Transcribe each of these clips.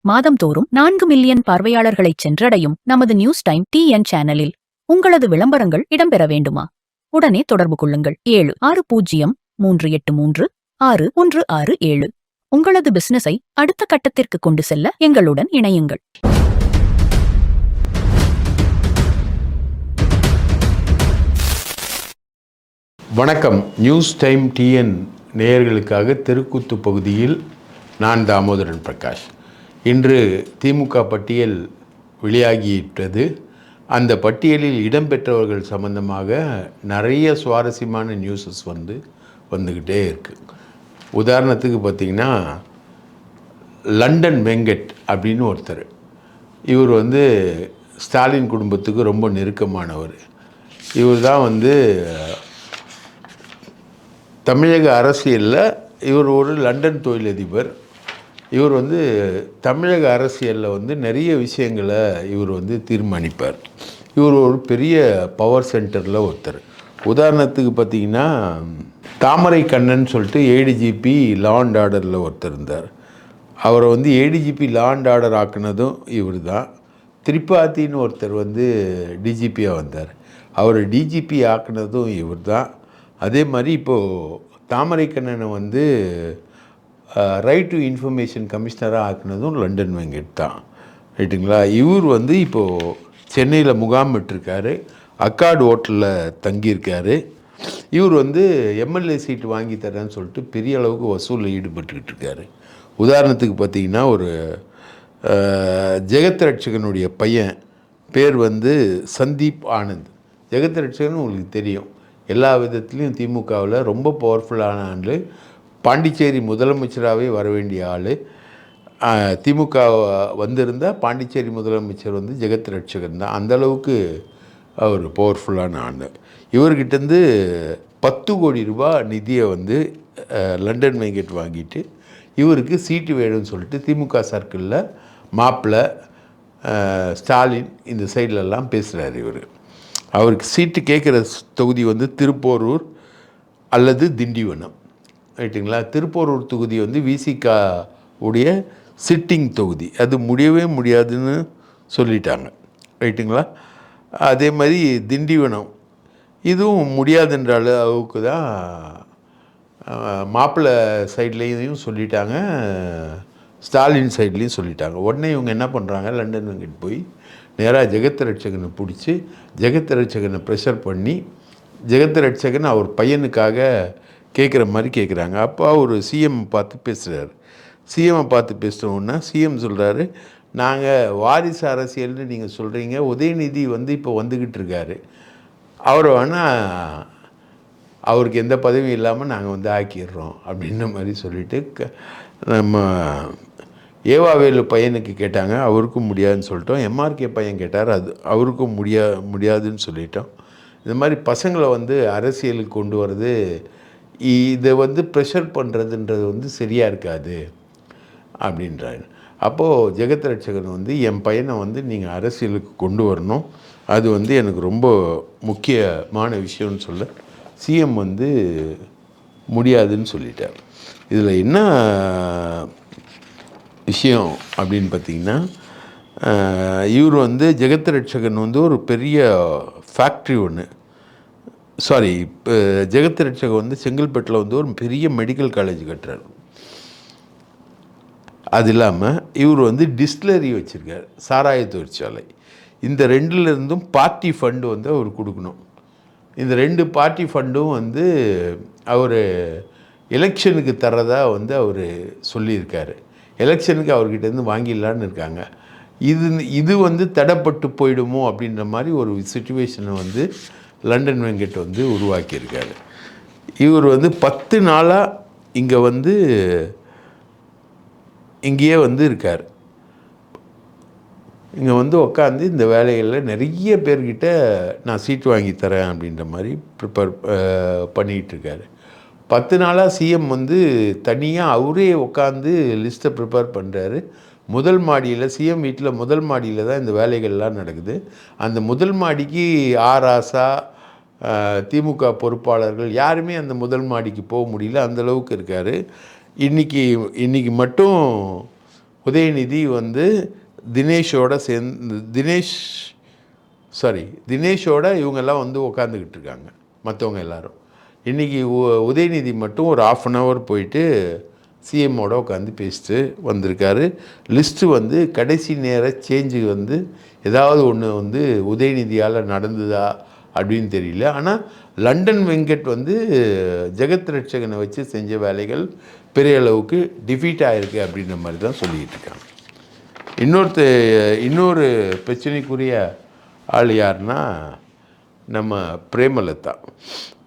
மாதம்தோறும் 4 million பார்வையாளர்களை சென்றடையும் நமது நியூஸ் டைம் டிஎன் சேனலில் உங்களது விளம்பரங்கள் இடம்பெற வேண்டுமா? உடனே தொடர்பு கொள்ளுங்கள். 7603836167. உங்களது பிசினஸை அடுத்த கட்டத்திற்கு கொண்டு செல்ல எங்களுடன் இணையுங்கள். வணக்கம். நியூஸ் டைம் டிஎன் நேயர்களுக்காக தெருக்கூத்து பகுதியில் நான் தாமோதரன் பிரகாஷ். இன்று திமுக பட்டியல் வெளியாகிவிட்டது. அந்த பட்டியலில் இடம்பெற்றவர்கள் சம்பந்தமாக நிறைய சுவாரஸ்யமான நியூஸஸ் வந்துக்கிட்டே இருக்குது. உதாரணத்துக்கு பார்த்திங்கன்னா, லண்டன் வெங்கட் அப்படின்னு ஒருத்தர். இவர் ஸ்டாலின் குடும்பத்துக்கு ரொம்ப நெருக்கமானவர். இவர் தான் தமிழக அரசியலில் இவர் ஒரு லண்டன் தொழிலதிபர். இவர் தமிழக அரசியலில் நிறைய விஷயங்களை இவர் தீர்மானிப்பார். இவர் ஒரு பெரிய பவர் சென்டரில் ஒருத்தர். உதாரணத்துக்கு பார்த்திங்கன்னா, தாமரை கண்ணன் சொல்லிட்டு ஏடிஜிபி லா அண்ட் ஆர்டரில் ஒருத்தர் இருந்தார். அவரை ஏடிஜிபி லா அண்ட் ஆர்டர் ஆக்குனதும் இவர் தான். திரிபாத்தின்னு ஒருத்தர் டிஜிபியாக வந்தார். அவர் டிஜிபி ஆக்குனதும் இவர் தான். அதே மாதிரி இப்போது தாமரை கண்ணனை ரைட் டு இன்ஃபர்மேஷன் கமிஷனராக ஆக்குனதும் லண்டன் வெங்கட் தான். ரைட்டுங்களா? இவர் இப்போது சென்னையில் முகாமிட்டிருக்காரு. அக்கார்டு ஹோட்டலில் தங்கியிருக்காரு. இவர் எம்எல்ஏ சீட்டு வாங்கி தரேன்னு சொல்லிட்டு பெரிய அளவுக்கு வசூலில் ஈடுபட்டுக்கிட்டு இருக்காரு. உதாரணத்துக்கு பார்த்திங்கன்னா, ஒரு ஜெகத் ரட்சகனுடைய பையன் பேர் சந்தீப் ஆனந்த். ஜெகத் ரட்சகன் உங்களுக்கு தெரியும், எல்லா விதத்துலேயும் திமுகவில் ரொம்ப பவர்ஃபுல்லான ஆள். பாண்டிச்சேரி முதலமைச்சராகவே வர வேண்டிய ஆள். திமுக வந்திருந்தால் பாண்டிச்சேரி முதலமைச்சர் ஜெகத் ரட்சகன் தான். அந்தளவுக்கு அவர் பவர்ஃபுல்லான ஆள். இவர்கிட்டேருந்து 10 கோடி ரூபாய் நிதியை லண்டன் வெங்கட் வாங்கிட்டு இவருக்கு சீட்டு வேணும்னு சொல்லிட்டு திமுக சர்க்கிளில் மாப்பிள்ளை ஸ்டாலின் இந்த சைட்லலாம் பேசுகிறார். அவருக்கு சீட்டு கேட்குற தொகுதி திருப்போரூர் அல்லது திண்டிவனம். ரைட்டுங்களா? திருப்போரூர் தொகுதி விசிகா உடைய சிட்டிங் தொகுதி. அது முடியவே முடியாதுன்னு சொல்லிட்டாங்க. ரைட்டுங்களா? அதே மாதிரி திண்டிவனம் இதுவும் முடியாதுன்ற அளவுக்கு தான் மாப்பிள்ளை சைட்லேயும் சொல்லிட்டாங்க, ஸ்டாலின் சைட்லேயும் சொல்லிட்டாங்க. உடனே இவங்க என்ன பண்ணுறாங்க, லண்டன் வெங்கட் போய் நேராக ஜெகத் ரட்சகனை பிடிச்சி ஜெகத் ரட்சகனை ப்ரெஷர் பண்ணி ஜெகத் ரட்சகன் அவர் பையனுக்காக கேட்குற மாதிரி கேட்குறாங்க. அப்போ அவர் சிஎம் பார்த்து பேசுகிறார். சிஎம்மை பார்த்து பேசினோன்னா சிஎம் சொல்கிறாரு, நாங்கள் வாரிசு அரசியல்னு நீங்கள் சொல்கிறீங்க, உதயநிதி இப்போ வந்துக்கிட்டு இருக்காரு, அவரை வேணால் அவருக்கு எந்த பதவியும் இல்லாமல் நாங்கள் ஆக்கிடுறோம் அப்படின்ற மாதிரி சொல்லிவிட்டு, நம்ம ஏவாவேலு பையனுக்கு கேட்டாங்க, அவருக்கும் முடியாதுன்னு சொல்லிட்டோம். எம்ஆர்கே பையன் கேட்டார், அது அவருக்கும் முடியாதுன்னு சொல்லிட்டோம். இந்த மாதிரி பசங்களை அரசியலுக்கு கொண்டு வர்றது, இதை ப்ரெஷர் பண்ணுறதுன்றது சரியாக இருக்காது அப்படின்றாரு. அப்போது ஜெகத் ரட்சகன் என் பையனை நீங்கள் அரசியலுக்கு கொண்டு வரணும், அது எனக்கு ரொம்ப முக்கியமான விஷயம்னு சொல்ல சிஎம் முடியாதுன்னு சொல்லிட்டார். இதில் என்ன விஷயம் அப்படின்னு பார்த்திங்கன்னா, இவர் ஜெகத் ரட்சகன் ஒரு பெரிய ஃபேக்ட்ரி ஒன்று, ஜெகத் ரட்சகன் செங்கல்பட்டில் ஒரு பெரிய மெடிக்கல் காலேஜ் கட்டுறார். அது இல்லாமல் இவர் டிஸ்டிலரி வச்சுருக்கார், சாராய தொழிற்சாலை. இந்த ரெண்டுலேருந்தும் பார்ட்டி ஃபண்டு அவர் கொடுக்கணும். இந்த 2 பார்ட்டி ஃபண்டும் அவர் எலெக்ஷனுக்கு தர்றதா அவர் சொல்லியிருக்காரு. எலெக்ஷனுக்கு அவர்கிட்டேருந்து வாங்கிடலான்னு இருக்காங்க. இது தடைப்பட்டு போயிடுமோ அப்படின்ற மாதிரி ஒரு சிச்சுவேஷனை லண்டன் வெங்கட் உருவாக்கியிருக்காரு. இவர் 10 நாளாக இங்கே இங்கேயே இருக்கார். இங்கே உட்காந்து இந்த வேலைகளில் நிறைய பேர்கிட்ட நான் சீட்டு வாங்கி தரேன் அப்படின்ற மாதிரி ப்ரிப்பேர் பண்ணிகிட்ருக்காரு. 10 நாளாக சிஎம் தனியாக அவரே உட்காந்து லிஸ்ட்டை ப்ரிப்பேர் பண்ணுறாரு. முதல் மாடியில், சிஎம் வீட்டில் முதல் மாடியில் தான் இந்த வேலைகள்லாம் நடக்குது. அந்த முதல் மாடிக்கு ஆராசா திமுக பொறுப்பாளர்கள் யாருமே அந்த முதல் மாடிக்கு போக முடியல, அந்தளவுக்கு இருக்கார். இன்றைக்கி மட்டும் உதயநிதி வந்து தினேஷோட சேர்ந்து தினேஷோட இவங்கெல்லாம் வந்து உட்காந்துக்கிட்டு இருக்காங்க மற்றவங்க எல்லாரும். இன்றைக்கி உதயநிதி மட்டும் ஒரு 1/2 hour போயிட்டு சிஎம்மோட உட்காந்து பேசிட்டு வந்திருக்காரு. லிஸ்ட்டு வந்து கடைசி நேர சேஞ்சு வந்து ஏதாவது ஒன்று வந்து உதயநிதியால் நடந்ததா அப்படின்னு தெரியல. ஆனால் லண்டன் வெங்கட் வந்து ஜெகத் ரட்சகனை வச்சு செஞ்ச வேலைகள் பெரிய அளவுக்கு டிஃபீட் ஆகிருக்கு அப்படின்ற மாதிரி தான் சொல்லிக்கிட்டு இருக்காங்க. இன்னொரு பிரச்சனைக்குரிய ஆள் யாருன்னா நம்ம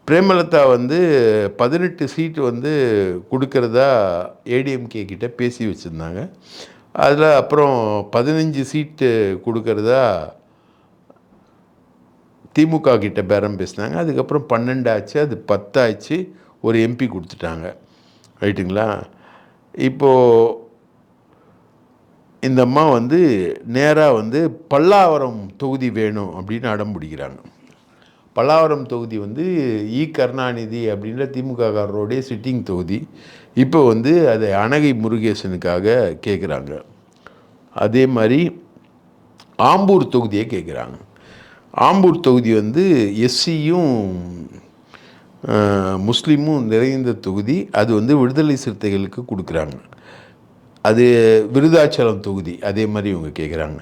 பிரேமலதா வந்து 18 சீட்டு வந்து கொடுக்கறதா ஏடிஎம்கே கிட்ட பேசி வச்சுருந்தாங்க. அதில் அப்புறம் 15 சீட்டு கொடுக்கறதா திமுக கிட்ட பேரம் பேசினாங்க. அதுக்கப்புறம் 12 ஆச்சு, அது 10 ஆச்சு, ஒரு எம்பி கொடுத்துட்டாங்க. ரைட்டுங்களா? இப்போது இந்த அம்மா வந்து நேராக வந்து பல்லாவரம் தொகுதி வேணும் அப்படின்னு அடம் பிடிக்கிறாங்க. பல்லாவரம் தொகுதி வந்து கருணாநிதி அப்படின்ற திமுககாரருடைய சிட்டிங் தொகுதி. இப்போ வந்து அதை அனகை முருகேசனுக்காக கேட்குறாங்க. அதே மாதிரி ஆம்பூர் தொகுதியை கேட்குறாங்க. ஆம்பூர் தொகுதி வந்து எஸ்சியும் முஸ்லீமும் நிறைந்த தொகுதி. அது வந்து விடுதலை சிறுத்தைகளுக்கு கொடுக்குறாங்க. அது விருதாச்சலம் தொகுதி அதே மாதிரி இவங்க கேட்குறாங்க.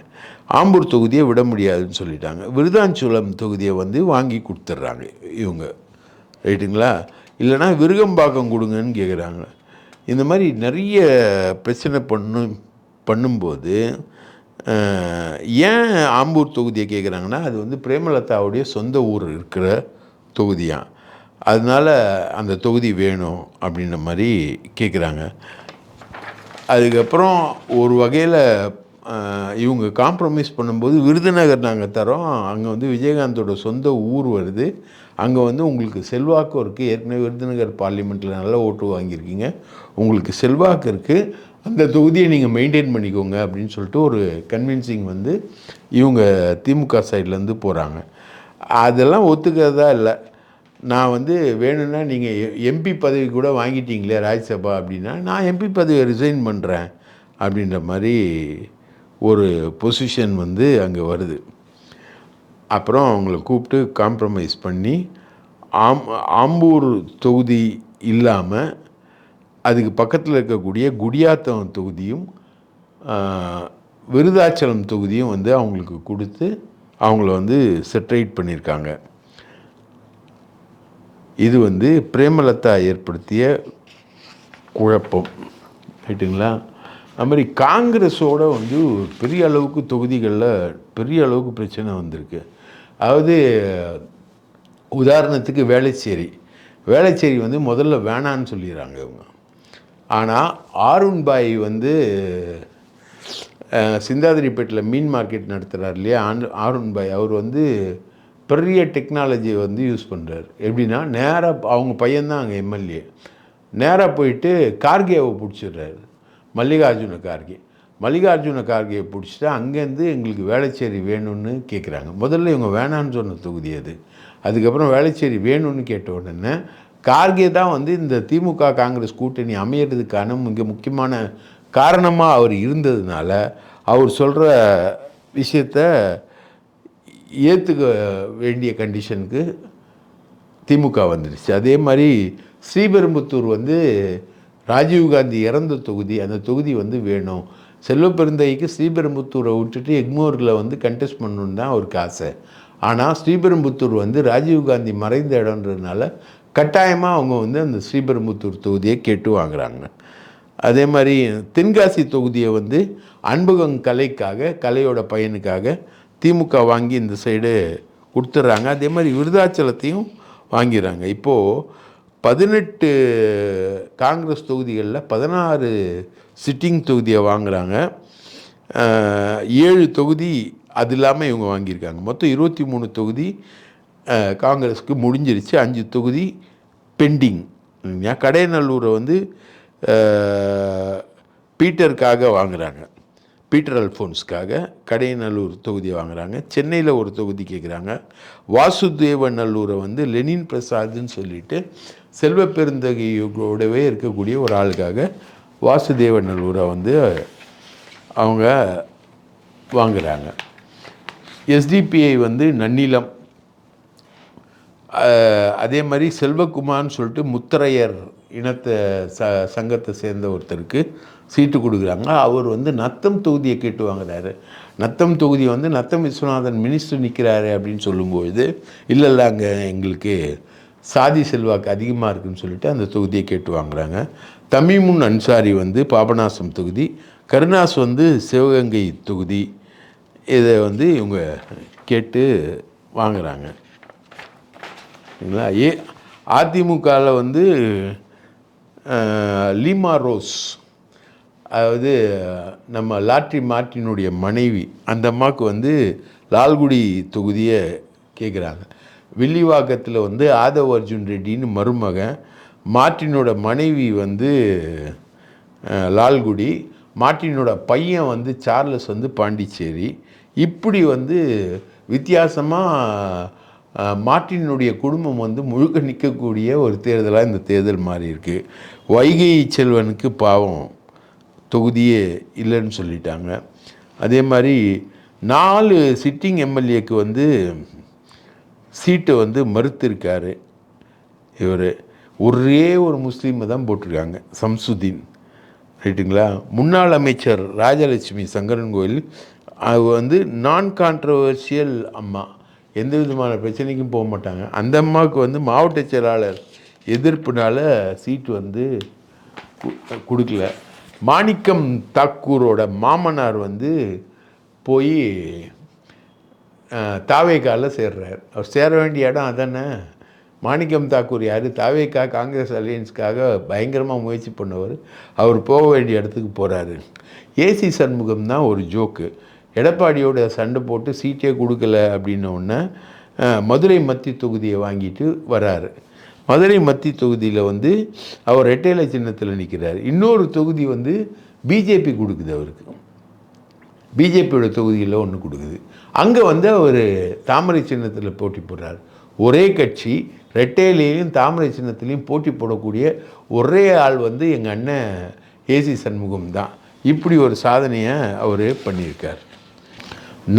ஆம்பூர் தொகுதியை விட முடியாதுன்னு சொல்லிட்டாங்க. விருதாச்சலம் தொகுதியை வந்து வாங்கி கொடுத்துட்றாங்க இவங்க. ரைட்டுங்களா? இல்லைனா விருகம்பாக்கம் கொடுங்கன்னு கேட்குறாங்க. இந்த மாதிரி நிறைய பிரச்சனை பண்ணும்போது ஏன் ஆம்பூர் தொகுதியை கேட்குறாங்கன்னா, அது வந்து பிரேமலதாவுடைய சொந்த ஊர் இருக்கிற தொகுதியாக, அதனால் அந்த தொகுதி வேணும் அப்படின்ற மாதிரி கேட்குறாங்க. அதுக்கப்புறம் ஒரு வகையில் இவங்க காம்ப்ரமைஸ் பண்ணும்போது விருதுநகர் நாங்கள் தரோம், அங்கே வந்து விஜயகாந்தோட சொந்த ஊர் வருது, அங்கே வந்து உங்களுக்கு செல்வாக்கும் இருக்குது, ஏற்கனவே விருதுநகர் பார்லிமெண்ட்டில் நல்ல ஓட்டு வாங்கியிருக்கீங்க, உங்களுக்கு செல்வாக்கு இருக்குது, அந்த தொகுதியை நீங்கள் மெயின்டைன் பண்ணிக்கோங்க அப்படின்னு சொல்லிட்டு ஒரு கன்வின்சிங் வந்து இவங்க திமுக சைட்லேருந்து போகிறாங்க. அதெல்லாம் ஒத்துக்கிறதா இல்லை. நான் வந்து வேணும்னா நீங்கள் எம்பி பதவி கூட வாங்கிட்டீங்களே ராஜ்யசபா அப்படின்னா, நான் எம்பி பதவியை ரிசைன் பண்ணுறேன் அப்படின்ற மாதிரி ஒரு பொசிஷன் வந்து அங்கே வருது. அப்புறம் அவங்கள கூப்பிட்டு காம்ப்ரமைஸ் பண்ணி ஆம்பூர் தொகுதி இல்லாமல் அதுக்கு பக்கத்தில் இருக்கக்கூடிய குடியாத்தம் தொகுதியும் விருதாச்சலம் தொகுதியும் வந்து அவங்களுக்கு கொடுத்து அவங்கள வந்து செட்ரைட் பண்ணியிருக்காங்க. இது வந்து பிரேமலதா ஏற்படுத்திய குழப்பம். ரைட்டுங்களா? அது மாதிரி காங்கிரஸோட வந்து பெரிய அளவுக்கு தொகுதிகளில் பெரிய அளவுக்கு பிரச்சனை வந்திருக்கு. அதாவது உதாரணத்துக்கு வேளச்சேரி வந்து முதல்ல வேணான்னு சொல்லிடுறாங்க இவங்க. ஆனால் ஆருண்பாய் வந்து சிந்தாதிரிப்பேட்டில் மீன் மார்க்கெட் நடத்துகிறார் இல்லையா, ஆருண்பாய், அவர் வந்து பெரிய டெக்னாலஜியை வந்து யூஸ் பண்ணுறாரு. எப்படின்னா நேராக அவங்க பையன்தான் அங்கே எம்எல்ஏ, நேராக போயிட்டு கார்கேவை பிடிச்சிடுறாரு, மல்லிகார்ஜுன கார்கேயை பிடிச்சிட்டு அங்கேருந்து எங்களுக்கு வேளச்சேரி வேணும்னு கேட்குறாங்க. முதல்ல இவங்க வேணான்னு சொன்ன தொகுதி அது. அதுக்கப்புறம் வேளச்சேரி வேணும்னு கேட்ட உடனே கார்கே தான் வந்து இந்த திமுக காங்கிரஸ் கூட்டணி அமையிறதுக்கான மிக முக்கியமான காரணமாக அவர் இருந்ததுனால அவர் சொல்கிற விஷயத்த ஏற்றுக்க வேண்டிய கண்டிஷனுக்கு திமுக வந்துடுச்சு. அதே மாதிரி ஸ்ரீபெரும்புத்தூர் வந்து ராஜீவ்காந்தி இறந்த தொகுதி, அந்த தொகுதி வந்து வேணும், செல்வப்பெருந்தைக்கு ஸ்ரீபெரும்புத்தூரை விட்டுட்டு எக்மோரில் வந்து கண்டெஸ்ட் பண்ணணுன்னு தான் அவருக்கு ஆசை. ஆனால் ஸ்ரீபெரும்புத்தூர் வந்து ராஜீவ்காந்தி மறைந்த இடம்ன்றதுனால கட்டாயமாக அவங்க வந்து அந்த ஸ்ரீபெரும்புத்தூர் தொகுதியை கேட்டு வாங்குகிறாங்க. அதே மாதிரி தென்காசி தொகுதியை வந்து அன்பகம் கலையோட பையனுக்காக திமுக வாங்கி இந்த சைடு கொடுத்துட்றாங்க. அதே மாதிரி விருதாச்சலத்தையும் வாங்கிறாங்க. இப்போது 18 காங்கிரஸ் தொகுதிகளில் 16 சிட்டிங் தொகுதியை வாங்குகிறாங்க. 7 தொகுதி அது இல்லாமல் இவங்க வாங்கியிருக்காங்க. மொத்தம் 23 தொகுதி காங்கிரஸுக்கு முடிஞ்சிருச்சு. 5 தொகுதி பெண்டிங். கடையநல்லூரை வந்து பீட்டருக்காக வாங்குகிறாங்க, பீட்டர் அல்ஃபோன்ஸ்க்காக கடையநல்லூர் தொகுதியை வாங்குகிறாங்க. சென்னையில் ஒரு தொகுதி கேட்குறாங்க. வாசுதேவநல்லூரை வந்து லெனின் பிரசாத்னு சொல்லிட்டு செல்வப்பெருந்தகையோடவே இருக்கக்கூடிய ஒரு ஆளுக்காக வாசுதேவநல்லூரை வந்து அவங்க வாங்குகிறாங்க. எஸ்டிபிஐ வந்து நன்னிலம், அதே மாதிரி செல்வகுமார்னு சொல்லிட்டு முத்தரையர் இனத்தை சங்கத்தை சேர்ந்த ஒருத்தருக்கு சீட்டு கொடுக்குறாங்க. அவர் வந்து நத்தம் தொகுதியை கேட்டு வாங்குறாரு. நத்தம் தொகுதி வந்து நத்தம் விஸ்வநாதன் மினிஸ்டர் நிற்கிறாரு அப்படின்னு சொல்லும்பொழுது இல்லை அங்கே எங்களுக்கு சாதி செல்வாக்கு அதிகமாக இருக்குதுன்னு சொல்லிட்டு அந்த தொகுதியை கேட்டு வாங்குகிறாங்க. தமிமுன் அன்சாரி வந்து பாபநாசம் தொகுதி, கருணாஸ் வந்து சிவகங்கை தொகுதி, இதை வந்து இவங்க கேட்டு வாங்குகிறாங்க. சரிங்களா? அதிமுகவில் வந்து லீமா ரோஸ், அதாவது நம்ம லாட்ரி மார்ட்டினுடைய மனைவி, அந்த அம்மாவுக்கு வந்து லால்குடி தொகுதியை கேட்குறாங்க. வில்லிவாக்கத்தில் வந்து ஆதவ் அர்ஜுன் ரெட்டின்னு மருமகன், மார்ட்டினோட மனைவி வந்து லால்குடி, மார்ட்டினோட பையன் வந்து சார்லஸ் வந்து பாண்டிச்சேரி. இப்படி வந்து வித்தியாசமாக மார்ட்டினுடைய குடும்பம் வந்து முழுக்க நிற்கக்கூடிய ஒரு தேர்தலாக இந்த தேர்தல் மாறி இருக்குது. வைகை செல்வனுக்கு பாவம் தொகுதியே இல்லைன்னு சொல்லிட்டாங்க. அதே மாதிரி 4 சிட்டிங் எம்எல்ஏக்கு வந்து சீட்டை வந்து மறுத்திருக்காரு இவர். ஒரே ஒரு முஸ்லீமை தான் போட்டிருக்காங்க, சம்சுதீன். ரைட்டுங்களா? முன்னாள் அமைச்சர் ராஜலட்சுமி சங்கரன் கோயில், அது வந்து நான் கான்ட்ரவர்ஷியல் அம்மா, எந்த விதமான பிரச்சனைக்கும் போக மாட்டாங்க. அந்த அம்மாவுக்கு வந்து மாவட்ட செயலாளர் எதிர்ப்புனால சீட்டு வந்து கொடுக்கல. மாணிக்கம் தாக்கூரோட மாமனார் வந்து போய் தாவேக்காவில் சேர்றார். அவர் சேர வேண்டிய இடம் அதானே. மாணிக்கம் தாக்கூர் யார்? தாவேக்கா காங்கிரஸ் அலையன்ஸ்க்காக பயங்கரமாக முயற்சி பண்ணவர். அவர் போக வேண்டிய இடத்துக்கு போகிறாரு. ஏசி சண்முகம் தான் ஒரு ஜோக்கு. எடப்பாடியோட சண்டை போட்டு சீட்டே கொடுக்கல அப்படின்னோடனே மதுரை மத்தி தொகுதியை வாங்கிட்டு வராரு. மதுரை மத்தி தொகுதியில் வந்து அவர் ரெட்டையிலை சின்னத்தில் நிற்கிறார். இன்னொரு தொகுதி வந்து பிஜேபி கொடுக்குது அவருக்கு, பிஜேபியோட தொகுதியில் ஒன்று கொடுக்குது. அங்கே வந்து அவர் தாமரை சின்னத்தில் போட்டி போடுறார். ஒரே கட்சி ரெட்டையிலையும் தாமரை சின்னத்திலையும் போட்டி போடக்கூடிய ஒரே ஆள் வந்து எங்கள் அண்ணன் ஏசி சண்முகம் தான். இப்படி ஒரு சாதனையை அவர் பண்ணியிருக்கார்.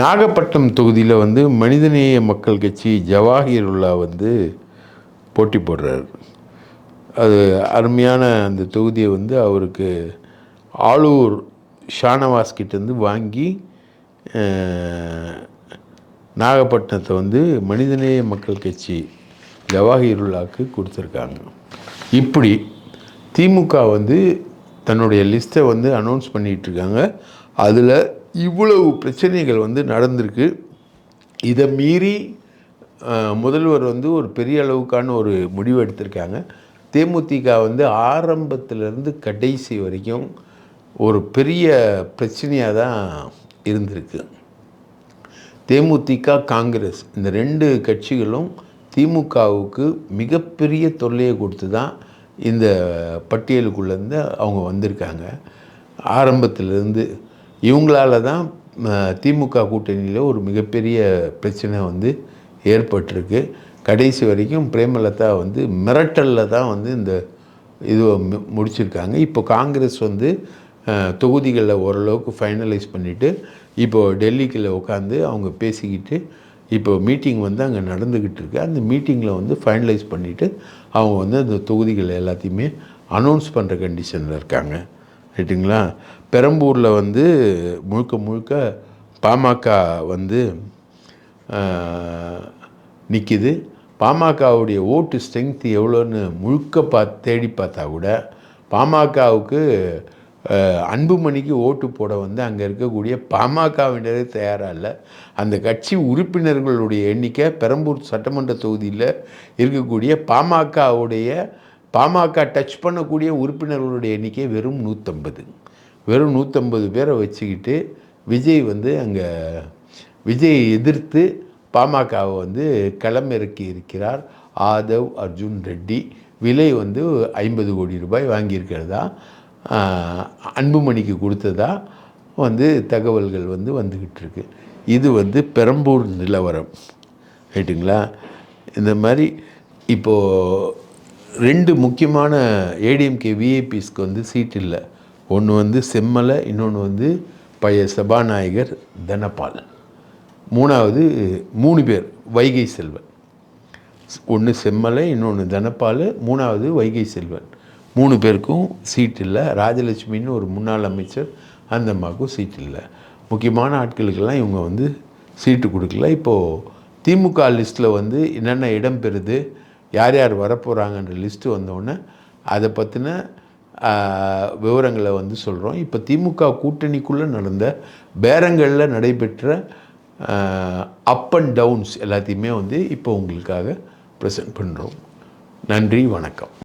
நாகப்பட்டினம் தொகுதியில் வந்து மனிதநேய மக்கள் கட்சி ஜவாஹிருல்லா வந்து போட்டி போடுறார். அது அருமையான அந்த தொகுதியை வந்து அவருக்கு ஆளூர் ஷானவாஸ் கிட்டேருந்து வாங்கி நாகப்பட்டினத்தை வந்து மனிதநேய மக்கள் கட்சி ஜவாஹிருல்லாவுக்கு கொடுத்துருக்காங்க. இப்படி திமுக வந்து தன்னுடைய லிஸ்ட்டை வந்து அனௌன்ஸ் பண்ணிகிட்ருக்காங்க. அதில் இவ்வளவு பிரச்சனைகள் வந்து நடந்திருக்கு. இதை மீறி முதல்வர் வந்து ஒரு பெரிய அளவுக்கான ஒரு முடிவு எடுத்திருக்காங்க. தேமுதிக வந்து ஆரம்பத்திலேருந்து கடைசி வரைக்கும் ஒரு பெரிய பிரச்சனையாக தான் இருந்திருக்கு. தேமுதிக காங்கிரஸ் இந்த 2 கட்சிகளும் திமுகவுக்கு மிகப்பெரிய தொல்லையை கொடுத்து தான் இந்த பட்டியலுக்குள்ளேருந்து அவங்க வந்திருக்காங்க. ஆரம்பத்திலேருந்து இவங்களால தான் திமுக கூட்டணியில் ஒரு மிகப்பெரிய பிரச்சனை வந்து ஏற்பட்டிருக்கு. கடைசி வரைக்கும் பிரேமலதா வந்து மிரட்டலில் தான் வந்து இந்த இதுவை முடிச்சிருக்காங்க. இப்போ காங்கிரஸ் வந்து தொகுதிகளில் ஓரளவுக்கு ஃபைனலைஸ் பண்ணிவிட்டு இப்போது டெல்லிக்குள்ளே உட்காந்து அவங்க பேசிக்கிட்டு இப்போ மீட்டிங் வந்து அங்கே நடந்துக்கிட்டு இருக்கு. அந்த மீட்டிங்கில் வந்து ஃபைனலைஸ் பண்ணிவிட்டு அவங்க வந்து அந்த தொகுதிகள் எல்லாத்தையுமே அனௌன்ஸ் பண்ணுற கண்டிஷனில் இருக்காங்க. ரைட்டுங்களா? பெரம்பூரில் வந்து முழுக்க பாமக வந்து நிற்கிது. பாமகவுடைய ஓட்டு ஸ்ட்ரென்த் எவ்வளோன்னு முழுக்க தேடி பார்த்தா கூட பாமகவுக்கு அன்புமணிக்கு ஓட்டு போட வந்து அங்கே இருக்கக்கூடிய பாமகவினரே தயாராக இல்லை. அந்த கட்சி உறுப்பினர்களுடைய எண்ணிக்கை பெரம்பூர் சட்டமன்ற தொகுதியில் இருக்கக்கூடிய பாமக டச் பண்ணக்கூடிய உறுப்பினர்களுடைய எண்ணிக்கை வெறும் 150 பேரை வச்சுக்கிட்டு விஜய் வந்து அங்கே விஜயை எதிர்த்து பாமகவை வந்து களமிறக்கி இருக்கிறார் ஆதவ் அர்ஜுன் ரெட்டி. விலை வந்து 50 கோடி ரூபாய் வாங்கியிருக்கிறதா, அன்புமணிக்கு கொடுத்ததா வந்து தகவல்கள் வந்து வந்துக்கிட்டு இருக்கு. இது வந்து பெரம்பூர் நிலவரம். ரைட்டுங்களா? இந்த மாதிரி இப்போது 2 முக்கியமான ஏடிஎம்கே விஐபிஸ்க்கு வந்து சீட் இல்லை. ஒன்று வந்து செம்மலை, இன்னொன்று வந்து பழைய சபாநாயகர் தனபால். 3வது 3 பேர் வைகை செல்வன். ஒன்று செம்மலை, இன்னொன்று தனபால், 3வது வைகை செல்வன். 3 பேருக்கும் சீட் இல்லை. ராஜலட்சுமின்னு ஒரு முன்னாள் அமைச்சர், அந்த அம்மாவுக்கும் சீட் இல்லை. முக்கியமான ஆட்களுக்கெல்லாம் இவங்க வந்து சீட்டு கொடுக்கல. இப்போது திமுக லிஸ்ட்டில் வந்து என்னென்ன இடம் பெறுது, யார் யார் வரப்போகிறாங்கன்ற லிஸ்ட்டு வந்தோடனே அதை பற்றின விவரங்களை வந்து சொல்கிறோம். இப்போ திமுக கூட்டணிக்குள்ளே நடந்த பேரங்களில் நடைபெற்ற அப் அண்ட் டவுன்ஸ் எல்லாத்தையுமே வந்து இப்போ உங்களுக்காக ப்ரெசென்ட் பண்ணுறோம். நன்றி, வணக்கம்.